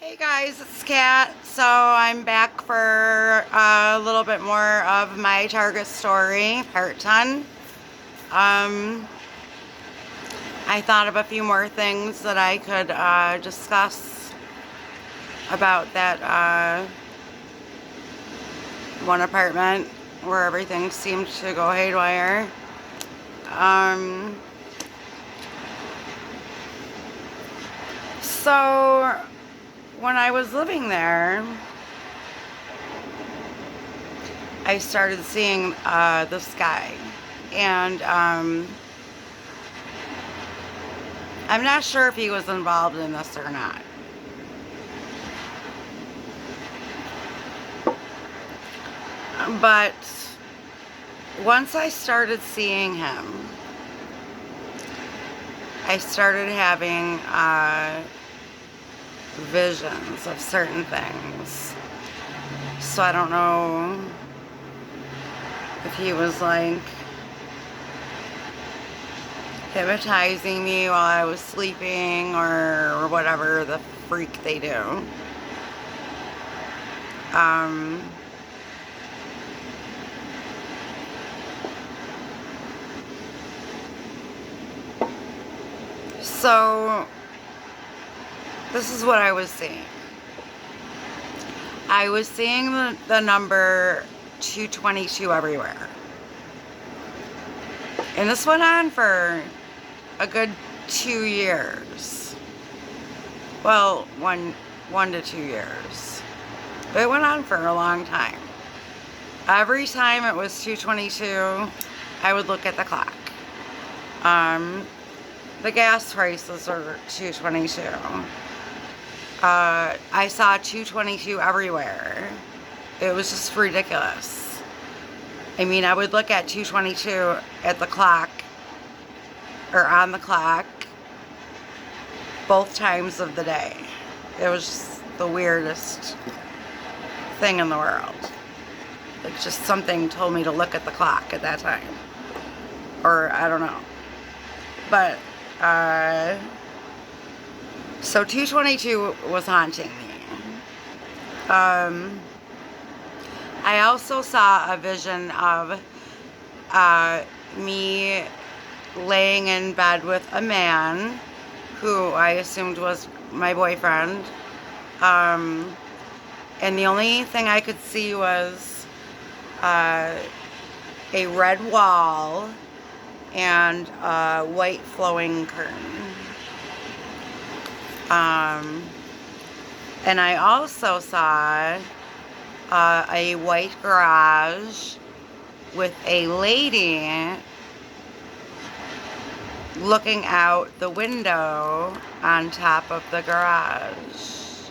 Hey guys, it's Kat. So I'm back for a little bit more of my Target story, part 10. I thought of a few more things that I could discuss about that one apartment where everything seemed to go haywire. So when I was living there, I started seeing this guy, and I'm not sure if he was involved in this or not. But once I started seeing him, I started having visions of certain things. So I don't know if he was like hypnotizing me while I was sleeping or whatever the freak they do. So this is what I was seeing. I was seeing the number 222 everywhere. And this went on for a good 2 years. Well, one to 2 years. But it went on for a long time. Every time it was 222, I would look at the clock. The gas prices were 222. I saw 222 everywhere. It was just ridiculous. I mean, I would look at 222 at the clock, or on the clock, both times of the day. It was just the weirdest thing in the world. Like, just something told me to look at the clock at that time. Or, I don't know. But, so 222 was haunting me. I also saw a vision of me laying in bed with a man who I assumed was my boyfriend. And the only thing I could see was a red wall and a white flowing curtain. And I also saw a white garage with a lady looking out the window on top of the garage.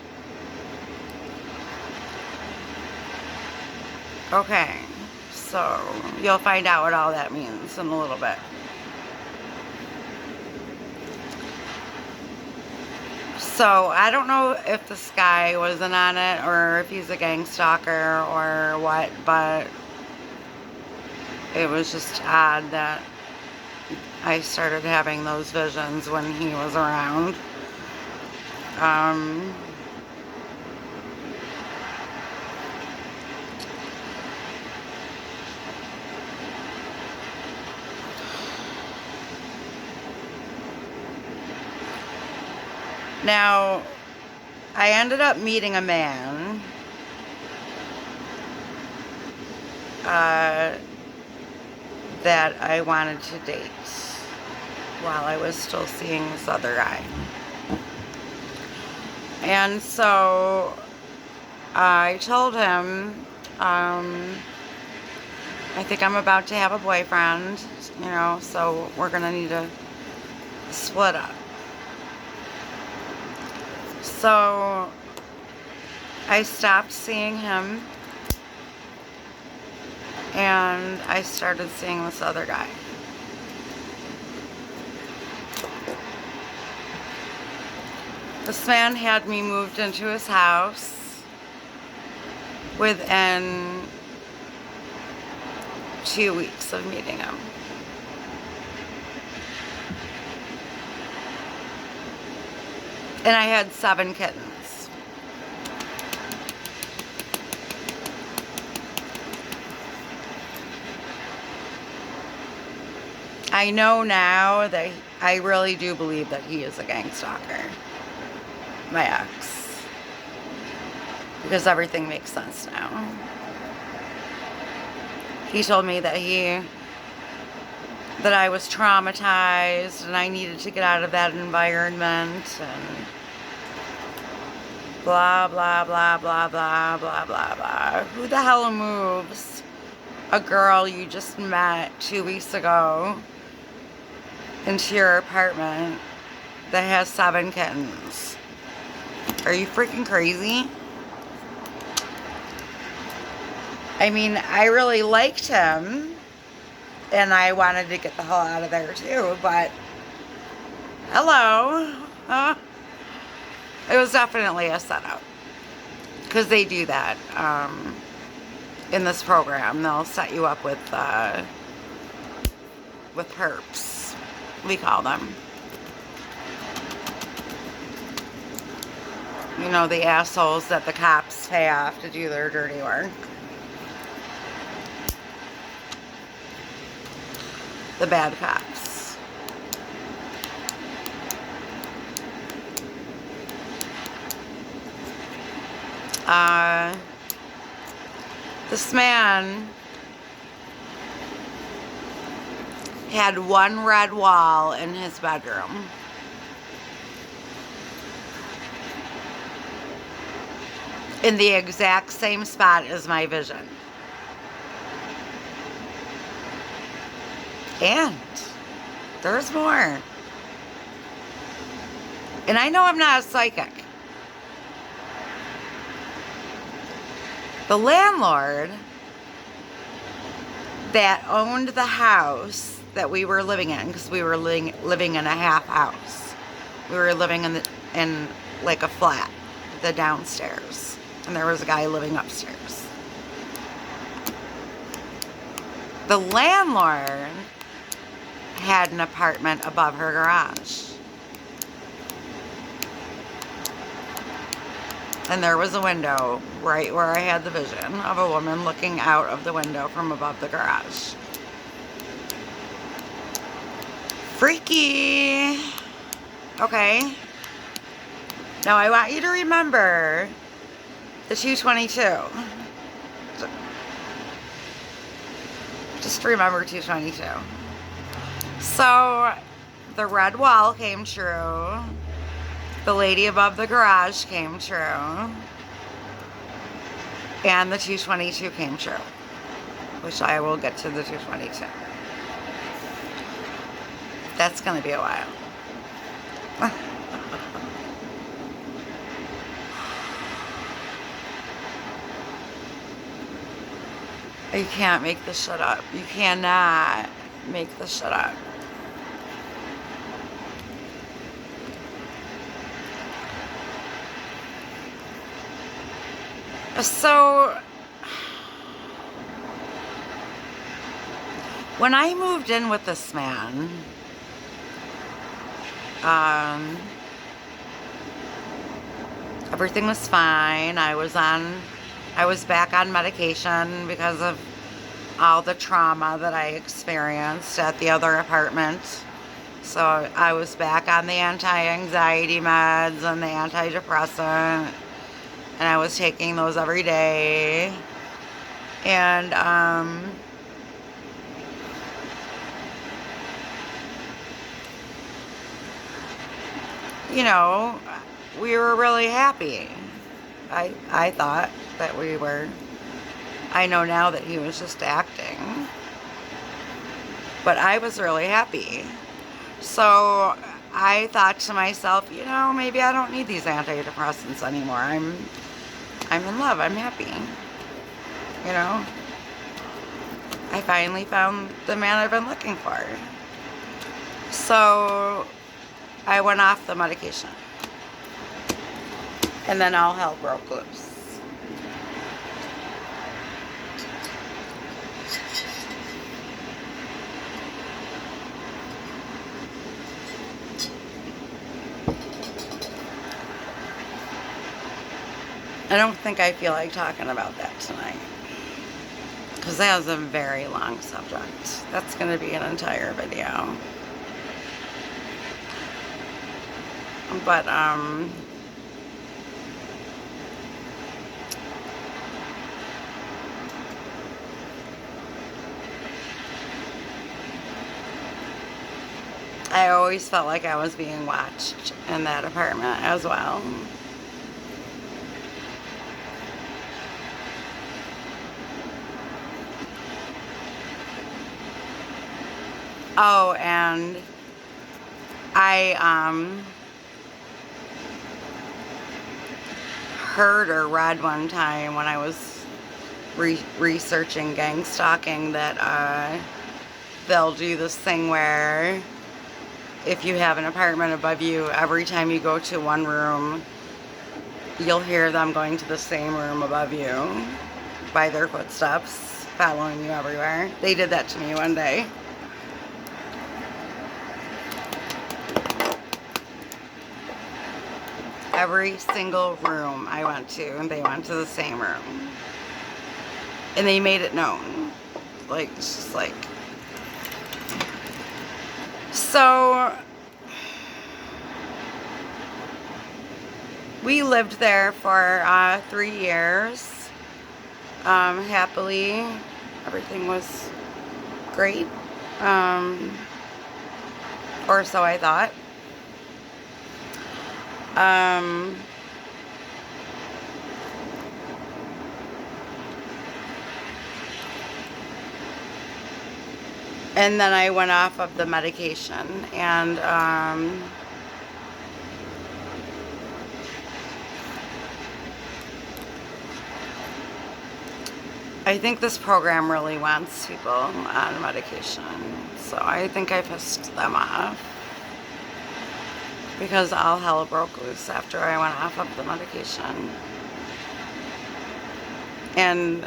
Okay, so you'll find out what all that means in a little bit. So I don't know if this guy was in on it or if he's a gang stalker or what, but it was just odd that I started having those visions when he was around. Now, I ended up meeting a man that I wanted to date while I was still seeing this other guy. And so I told him, I think I'm about to have a boyfriend, you know, so we're gonna need to split up. So I stopped seeing him and I started seeing this other guy. This man had me moved into his house within 2 weeks of meeting him. And I had 7 kittens. I know now that I really do believe that he is a gang stalker. My ex. Because everything makes sense now. He told me that I was traumatized and I needed to get out of that environment and blah, blah, blah, blah, blah, blah, blah, blah. Who the hell moves a girl you just met 2 weeks ago into your apartment that has 7 kittens? Are you freaking crazy? I mean, I really liked him and I wanted to get the hell out of there too, but hello. It was definitely a setup. Because they do that in this program. They'll set you up with perps, we call them. You know, the assholes that the cops pay off to do their dirty work. The bad cops. This man had one red wall in his bedroom. In the exact same spot as my vision. And there's more. And I know I'm not a psychic. The landlord that owned the house that we were living in, because we were living in a half house. We were living in like a flat, the downstairs. And there was a guy living upstairs. The landlord had an apartment above her garage. And there was a window right where I had the vision of a woman looking out of the window from above the garage. Freaky. Okay. Now I want you to remember the 222. Just remember 222. So the red wall came true. The lady above the garage came true. And the 222 came true. Which I will get to the 222. That's going to be a while. You can't make this shit up. You cannot make this shit up. So, when I moved in with this man, everything was fine. I was back on medication because of all the trauma that I experienced at the other apartment. So I was back on the anti-anxiety meds and the antidepressant. And I was taking those every day. And, you know, we were really happy. I thought that we were. I know now that he was just acting. But I was really happy. So I thought to myself, you know, maybe I don't need these antidepressants anymore. I'm in love. I'm happy. You know? I finally found the man I've been looking for. So I went off the medication. And then all hell broke loose. I don't think I feel like talking about that tonight. because that was a very long subject. That's going to be an entire video. But, I always felt like I was being watched in that apartment as well. Oh, and I heard or read one time when I was researching gang stalking that they'll do this thing where if you have an apartment above you, every time you go to one room, you'll hear them going to the same room above you by their footsteps, following you everywhere. They did that to me one day. Every single room I went to, and they went to the same room. And they made it known. Like, it's just like... So... we lived there for 3 years. Happily. Everything was great. Or so I thought. And then I went off of the medication, and I think this program really wants people on medication, so I think I pissed them off, because all hell broke loose after I went off of the medication. And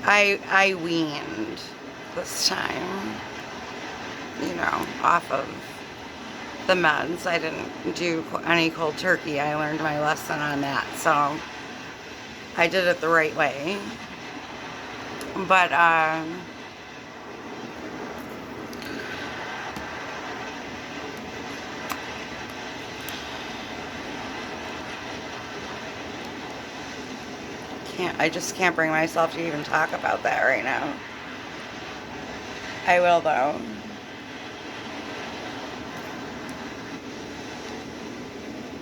I weaned this time, you know, off of the meds. I didn't do any cold turkey. I learned my lesson on that, so I did it the right way. But I just can't bring myself to even talk about that right now. I will, though.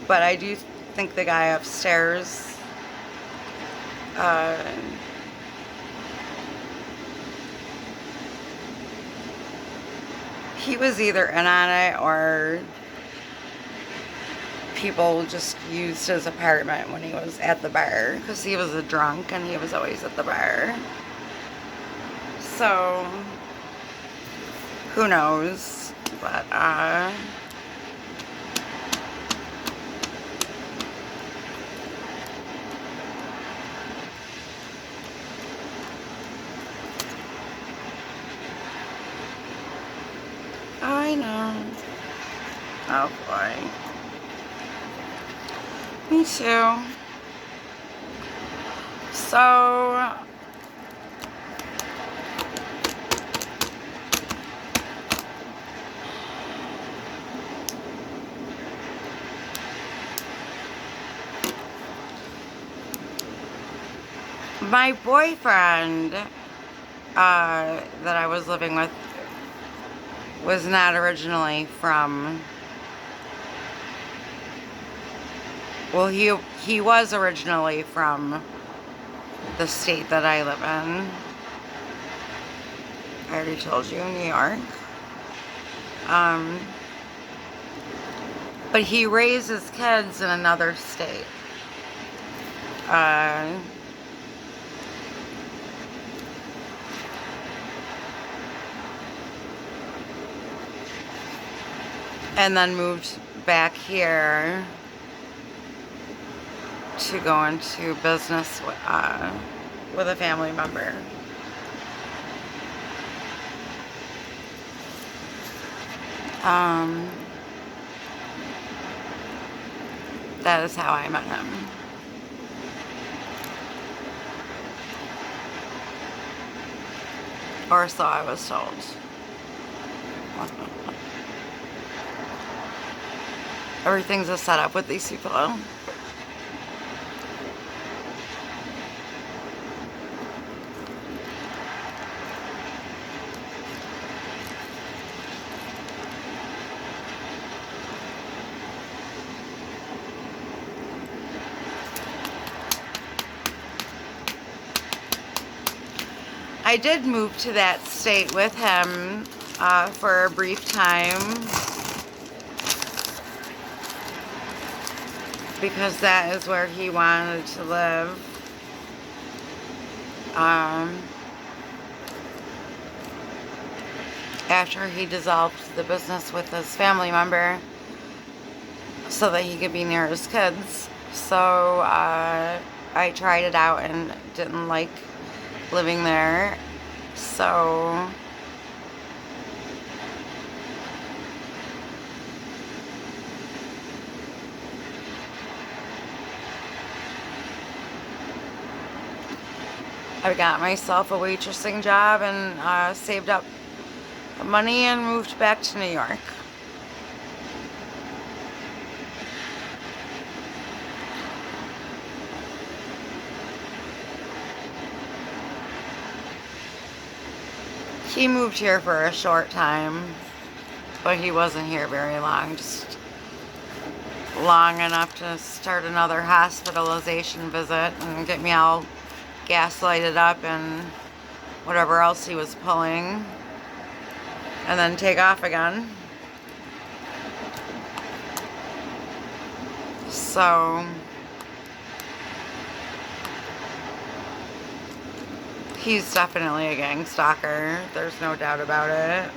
But I do think the guy upstairs he was either in on it, or people just used his apartment when he was at the bar, because he was a drunk and he was always at the bar. So who knows? But I know. Oh boy. Me too. So my boyfriend that I was living with was not originally from... Well, he was originally from the state that I live in. I already told you, New York. But he raised his kids in another state. And then moved back here to go into business with a family member. That is how I met him. Or so I was told. Everything's a setup with these people. I did move to that state with him for a brief time because that is where he wanted to live. After he dissolved the business with his family member so that he could be near his kids. So I tried it out and didn't like living there. So I got myself a waitressing job and saved up money and moved back to New York. He moved here for a short time, but he wasn't here very long, just long enough to start another hospitalization visit and get me all gaslighted up and whatever else he was pulling, and then take off again. So he's definitely a gang stalker. There's no doubt about it.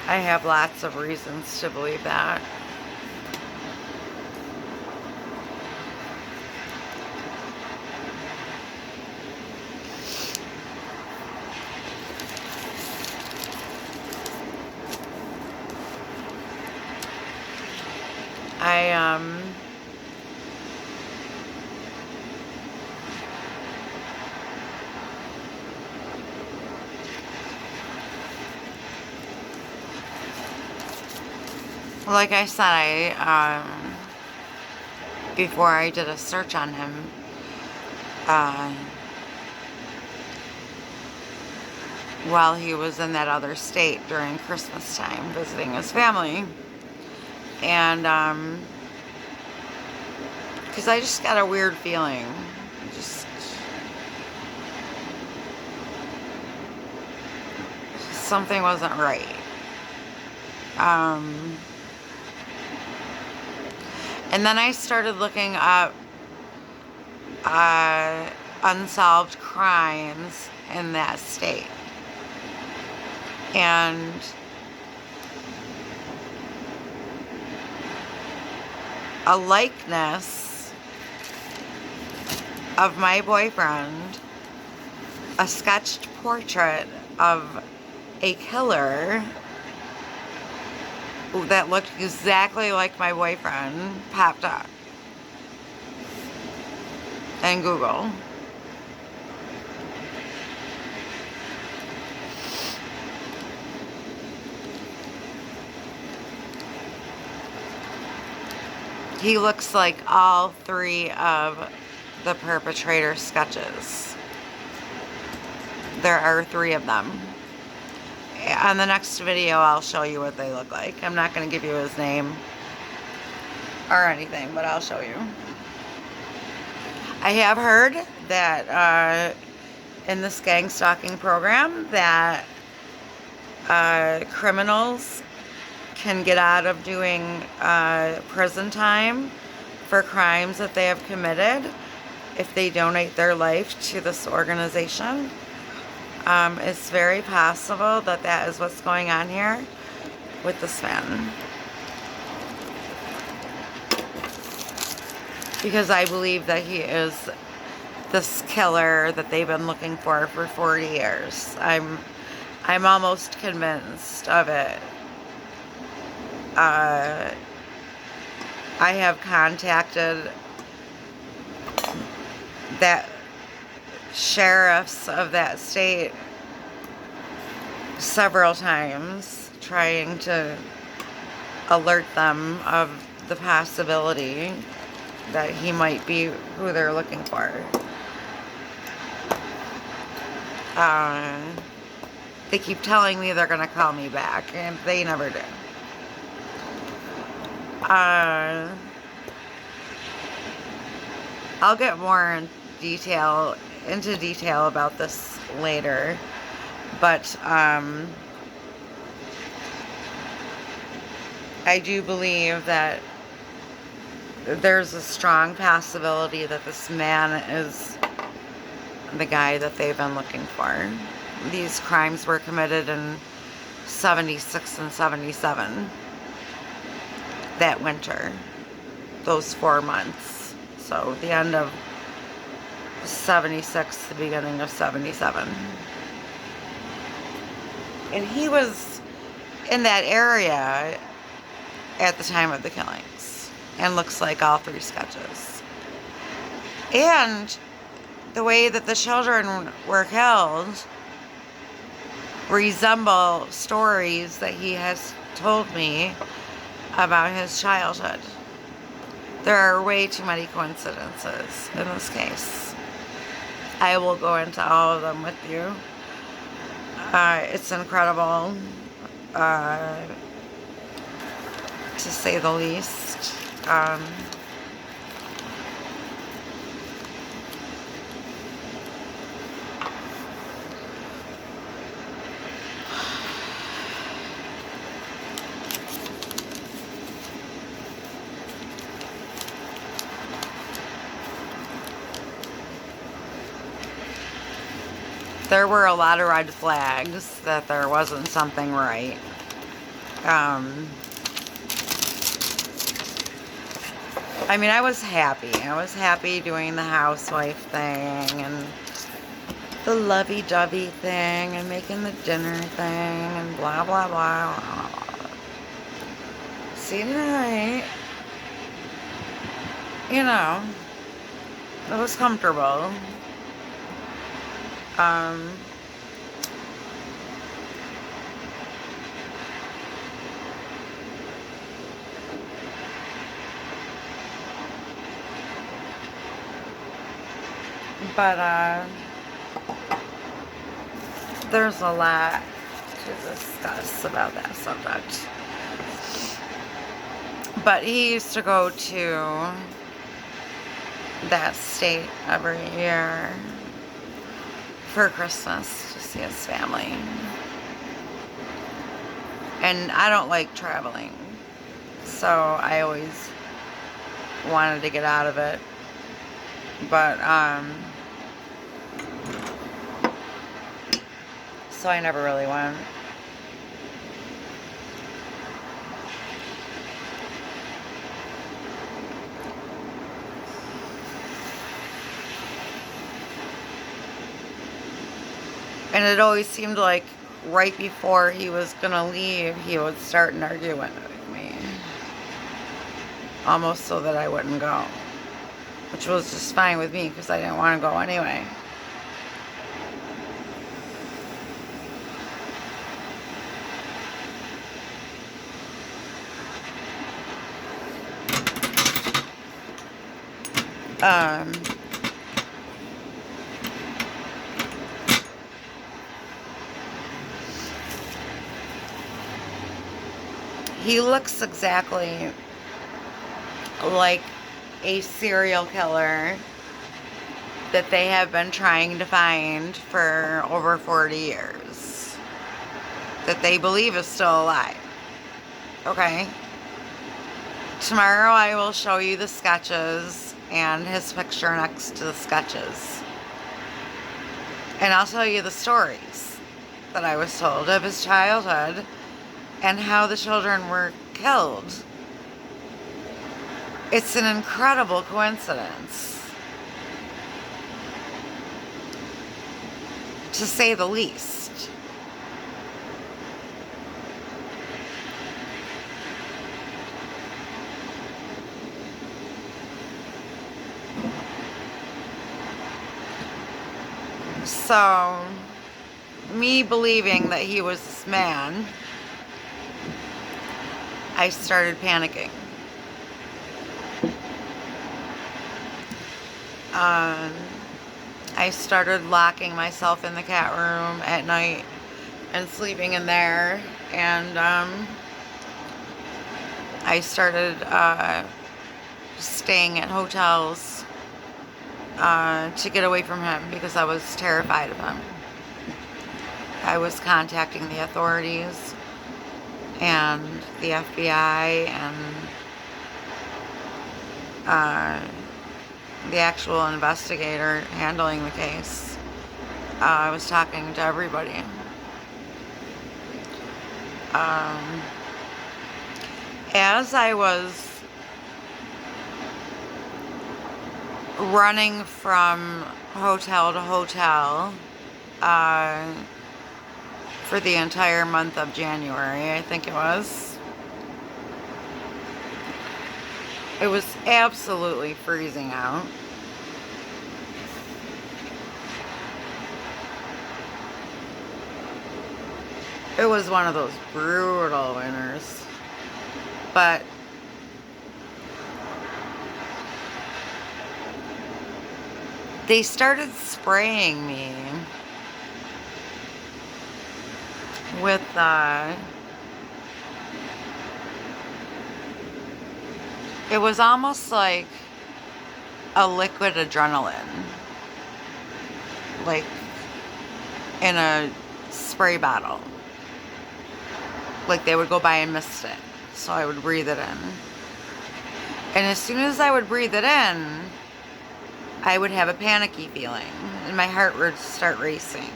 I have lots of reasons to believe that. Like I said, before I did a search on him, while he was in that other state during Christmas time visiting his family, and because I just got a weird feeling, just something wasn't right. And then I started looking up unsolved crimes in that state. And a likeness of my boyfriend, a sketched portrait of a killer that looked exactly like my boyfriend popped up in Google. He looks like all three of the perpetrator sketches. There are 3 of them. On the next video, I'll show you what they look like. I'm not going to give you his name or anything, but I'll show you. I have heard that in this gang stalking program that criminals can get out of doing prison time for crimes that they have committed if they donate their life to this organization. It's very possible that that is what's going on here with this man. Because I believe that he is this killer that they've been looking for 40 years. I'm almost convinced of it. I have contacted that sheriffs of that state several times trying to alert them of the possibility that he might be who they're looking for. They keep telling me they're going to call me back, and they never do. I'll get more into detail about this later, but I do believe that there's a strong possibility that this man is the guy that they've been looking for. These crimes were committed in 76 and 77, that winter, those 4 months. So the end of 76, the beginning of 77. And he was in that area at the time of the killings, and looks like all 3 sketches. And the way that the children were killed resemble stories that he has told me about his childhood. There are way too many coincidences in this case. I will go into all of them with you. It's incredible, to say the least. There were a lot of red flags that there wasn't something right. I mean, I was happy. I was happy doing the housewife thing and the lovey-dovey thing and making the dinner thing and blah, blah, blah, blah, blah. See, tonight, you know, it was comfortable. But there's a lot to discuss about that subject. But he used to go to that state every year for Christmas to see his family. And I don't like traveling, so I always wanted to get out of it. But so I never really went. And it always seemed like right before he was gonna leave, he would start an argument with me. Almost so that I wouldn't go. Which was just fine with me because I didn't want to go anyway. He looks exactly like a serial killer that they have been trying to find for over 40 years. That they believe is still alive. Okay? Tomorrow I will show you the sketches and his picture next to the sketches. And I'll tell you the stories that I was told of his childhood and how the children were killed. It's an incredible coincidence, to say the least. So, me believing that he was this man, I started panicking. I started locking myself in the cat room at night and sleeping in there, and I started staying at hotels to get away from him because I was terrified of him. I was contacting the authorities and the FBI and the actual investigator handling the case. I was talking to everybody. As I was running from hotel to hotel for the entire month of January, I think it was absolutely freezing out. It was one of those brutal winters. But they started spraying me with it was almost like a liquid adrenaline, like in a spray bottle. Like they would go by and mist it, so I would breathe it in. And as soon as I would breathe it in, I would have a panicky feeling, and my heart would start racing.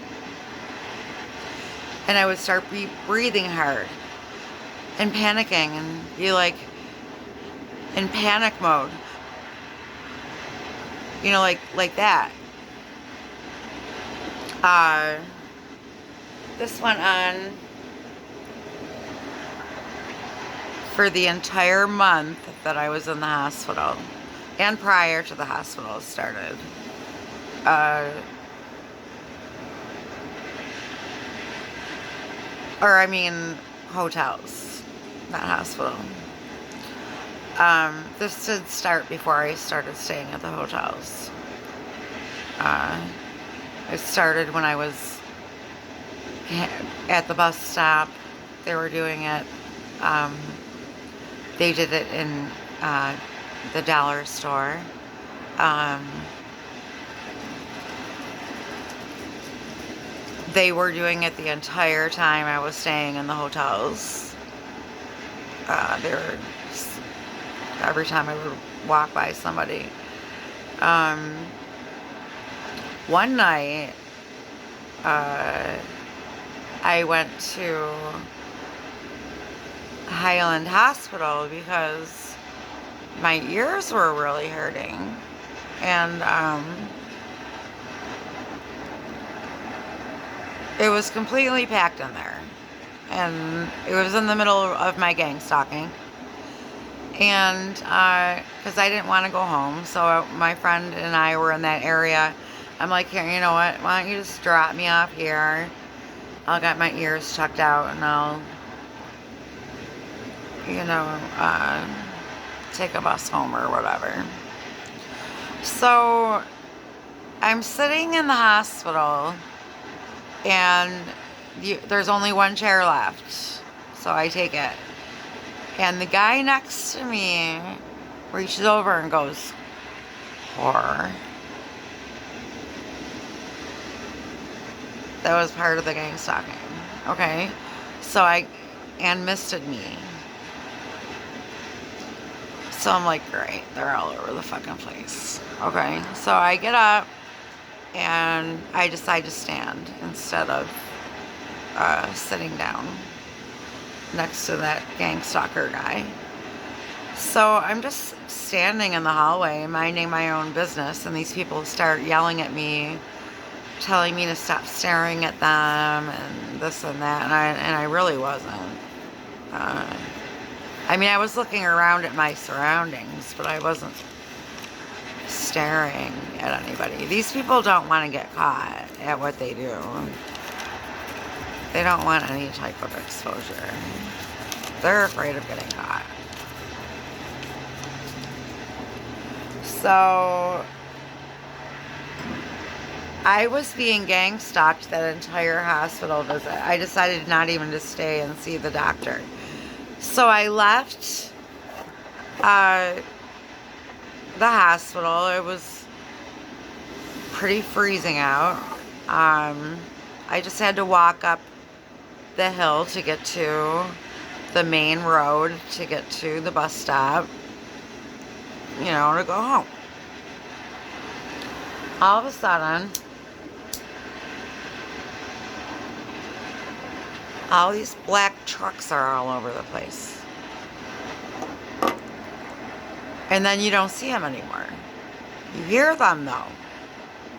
And I would start breathing hard and panicking and be like in panic mode. You know, like that. This went on for the entire month that I was in the hospital, and prior to the hospital started. Hotels, not hospital. This did start before I started staying at the hotels. It started when I was at the bus stop. They were doing it. They did it in the dollar store. They were doing it the entire time I was staying in the hotels. They were every time I would walk by somebody. One night, I went to Highland Hospital because my ears were really hurting, and it was completely packed in there, and it was in the middle of my gang stalking, and because I didn't want to go home, so my friend and I were in that area. I'm like, here, you know what, why don't you just drop me off here, I'll get my ears checked out, and I'll, you know, take a bus home or whatever. So I'm sitting in the hospital, and there's only one chair left, so I take it. And the guy next to me reaches over and goes, "Whore." That was part of the gang stalking. Okay, so and misted me. So I'm like, great, they're all over the fucking place. Okay, so I get up and I decide to stand instead of sitting down next to that gang stalker guy. So I'm just standing in the hallway minding my own business, and these people start yelling at me, telling me to stop staring at them and this and that, and I really wasn't. I mean, I was looking around at my surroundings, but I wasn't staring at anybody. These people don't want to get caught at what they do. They don't want any type of exposure. They're afraid of getting caught. So I was being gang stalked that entire hospital visit. I decided not even to stay and see the doctor. So I left the hospital. It was pretty freezing out. I just had to walk up the hill to get to the main road to get to the bus stop, you know, to go home. All of a sudden, all these black trucks are all over the place. And then you don't see them anymore. You hear them though.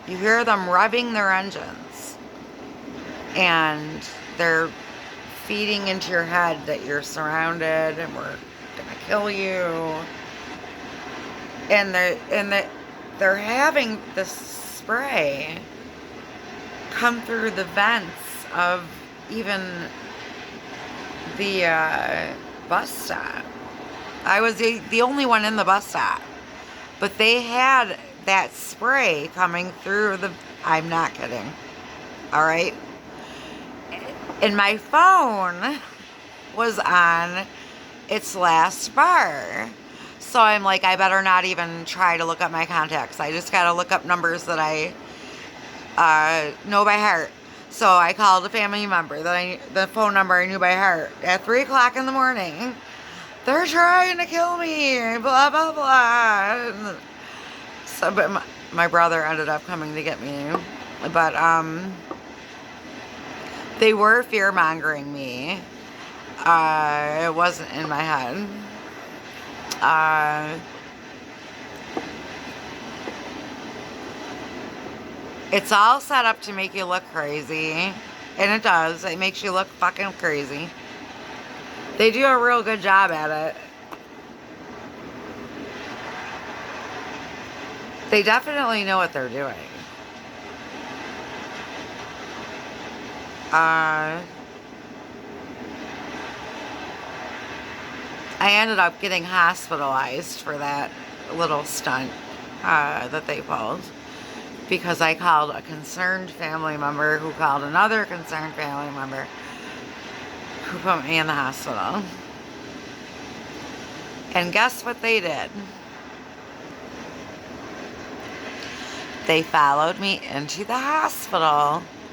You hear them revving their engines. And they're feeding into your head that you're surrounded and we're gonna kill you. And they're having this spray come through the vents of even the bus stop. I was the only one in the bus stop, but they had that spray coming through the, I'm not kidding, all right? And my phone was on its last bar. So I'm like, I better not even try to look up my contacts. I just gotta look up numbers that I know by heart. So I called a family member the phone number I knew by heart at 3 o'clock in the morning. They're trying to kill me, blah, blah, blah. So, but my brother ended up coming to get me. But, they were fear-mongering me. It wasn't in my head. It's all set up to make you look crazy. And it does. It makes you look fucking crazy. They do a real good job at it. They definitely know what they're doing. I ended up getting hospitalized for that little stunt that they pulled, because I called a concerned family member who called another concerned family member who put me in the hospital. And guess what they did? They followed me into the hospital